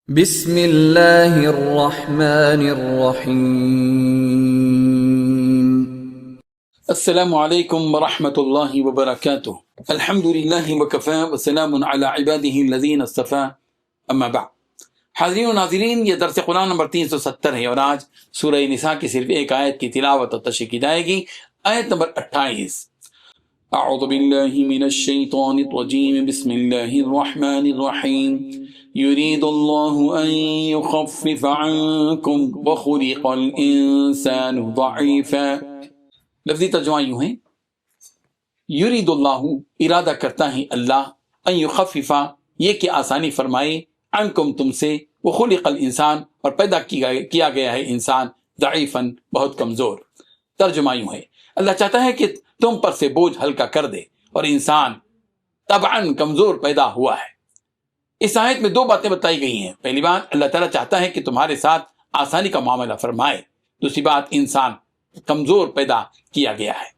بسم اللہ الرحمن الرحیم۔ السلام علیکم ورحمۃ اللہ وبرکاتہ۔ الحمد للہ وکفی وسلام علی عبادہ الذین اصطفی، اما بعد۔ حاضرین و ناظرین، یہ درس قرآن نمبر 370 ہے اور آج سورہ نساء کی صرف ایک آیت کی تلاوت اور تشریح کی جائے گی، آیت نمبر 28۔ اعوذ باللہ من الشیطان الرجیم، بسم اللہ الرحمن الرحیم۔ يريد الله أن يخفف عنكم وخلق الإنسان ضعيفا۔ لفظی ترجمہ یوں ہے، یرید اللہ، ارادہ کرتا ہے اللہ، ان یخففا، یہ کہ آسانی فرمائے، عنکم، تم سے، وخلق الانسان، اور پیدا کیا گیا ہے انسان، ضعیفا، بہت کمزور۔ ترجمہ یوں ہے، اللہ چاہتا ہے کہ تم پر سے بوجھ ہلکا کر دے، اور انسان طبعاً کمزور پیدا ہوا ہے۔ اس آیت میں دو باتیں بتائی گئی ہیں۔ پہلی بات، اللہ تعالیٰ چاہتا ہے کہ تمہارے ساتھ آسانی کا معاملہ فرمائے۔ دوسری بات، انسان کمزور پیدا کیا گیا ہے۔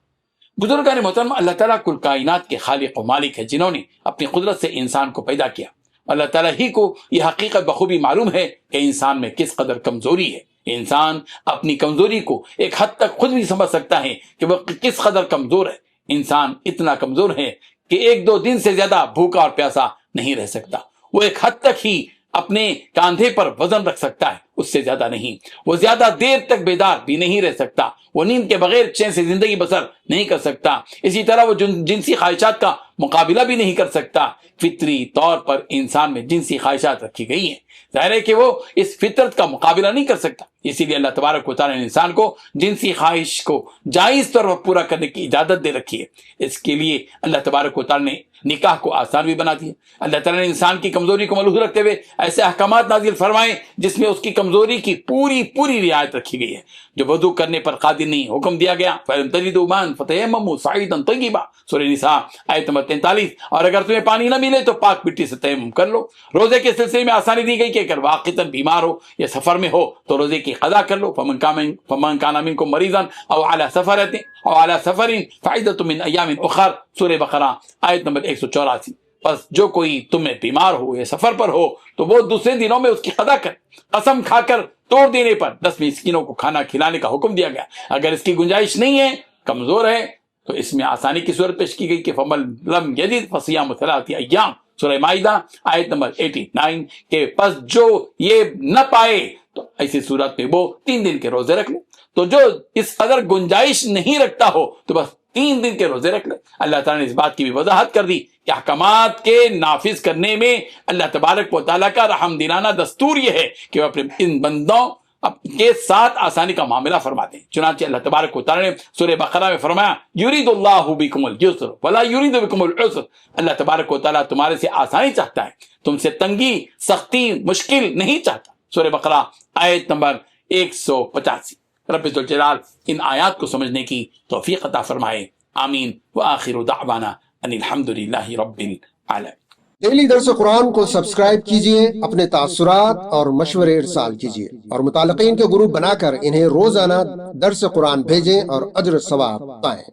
بزرگان محترم، اللہ تعالیٰ کل کائنات کے خالق و مالک ہے، جنہوں نے اپنی قدرت سے انسان کو پیدا کیا۔ اللہ تعالیٰ ہی کو یہ حقیقت بخوبی معلوم ہے کہ انسان میں کس قدر کمزوری ہے۔ انسان اپنی کمزوری کو ایک حد تک خود بھی سمجھ سکتا ہے کہ وہ کس قدر کمزور ہے۔ انسان اتنا کمزور ہے کہ ایک دو دن سے زیادہ بھوکا اور پیاسا نہیں رہ سکتا۔ وہ ایک حد تک ہی اپنے کاندھے پر وزن رکھ سکتا ہے، اس سے زیادہ نہیں۔ وہ زیادہ دیر تک بیدار بھی نہیں رہ سکتا۔ وہ نیند کے بغیر چین سے زندگی بسر نہیں کر سکتا۔ اسی طرح وہ جنسی خواہشات کا مقابلہ بھی نہیں کر سکتا۔ فطری طور پر انسان میں جنسی خواہشات رکھی گئی ہیں، ظاہر ہے کہ وہ اس فطرت کا مقابلہ نہیں کر سکتا۔ اسی لیے اللہ تبارک و تعالیٰ نے انسان کو جنسی خواہش کو جائز طور پر پورا کرنے کی اجازت دے رکھی ہے۔ اس کے لیے اللہ تبارک و تعالیٰ نے نکاح کو آسان بھی بنا دیا۔ اللہ تعالیٰ نے انسان کی کمزوری کو ملحوظ رکھتے ہوئے ایسے احکامات نازل فرمائے جس میں اس کی کمزوری کی پوری رعایت رکھی گئی ہے۔ جو وضو کرنے پر قادر نہیں، حکم دیا گیا فَلَمْ تَجِدُوا مَاءً فَتَيَمَّمُوا صَعِيدًا طَيِّبًا، سورہ نساء آیت نمبر 43۔ اور اگر تمہیں پانی نہ ملے تو پاک مٹی سے تیمم کر لو۔ روزے کے سلسلے میں آسانی دی گئی کہ اگر واقعتاً بیمار ہو یا سفر میں ہو تو روزے کی قضا کر لو۔ فَمَنْ كَانَ مِنكُم مَرِيضًا أَوْ عَلَى سَفَرٍ فَعِدَّةٌ مِّنْ أَيَّامٍ أُخَرَ، سورہ بقرہ آیت نمبر 184۔ بس جو کوئی تمہیں بیمار ہو یا سفر پر ہو تو وہ دوسرے دنوں میں اس کی قضا کرے۔ قسم کھا کر توڑ دینے پر 10 مسکینوں کو کھانا کھلانے کا حکم دیا گیا۔ اگر اس کی گنجائش نہیں ہے، کمزور ہے، تو اس میں آسانی کی صورت پیش کی گئی کہ فَمَن لَمْ يَجِدْ فَصِيَامُ 3 أَيَّامٍ، سورہ مائدہ آیت نمبر 89، کہ پس جو یہ نہ پائے تو ایسی صورت میں وہ 3 دن کے روزے رکھ لے۔ تو جو اس قدر گنجائش نہیں رکھتا ہو تو بس 3 دن کے روزے رکھ لے۔ اللہ تعالیٰ نے اس بات کی بھی وضاحت کر دی کہ احکامات کے نافذ کرنے میں اللہ تبارک و تعالیٰ کا رحم دلانہ دستور یہ ہے کہ وہ اپنے ان بندوں کے ساتھ آسانی کا معاملہ فرماتے ہیں۔ چنانچہ اللہ تبارک و تعالیٰ نے سورہ بقرہ میں فرمایا یرید اللہ بکم اليسر ولا یرید بکم العسر، اللہ تبارک و تعالیٰ تمہارے سے آسانی چاہتا ہے، تم سے تنگی، سختی، مشکل نہیں چاہتا۔ سورہ بقرہ آیت نمبر 185۔ رب ذوالجلال ان آیات کو سمجھنے کی توفیق عطا فرمائے، آمین۔ وآخر دعوانا ان الحمد للہ رب العالمین۔ ڈیلی درس قرآن کو سبسکرائب کیجئے، اپنے تاثرات اور مشورے ارسال کیجئے، اور متعلقین کے گروپ بنا کر انہیں روزانہ درس قرآن بھیجیں اور اجر ثواب پائیں۔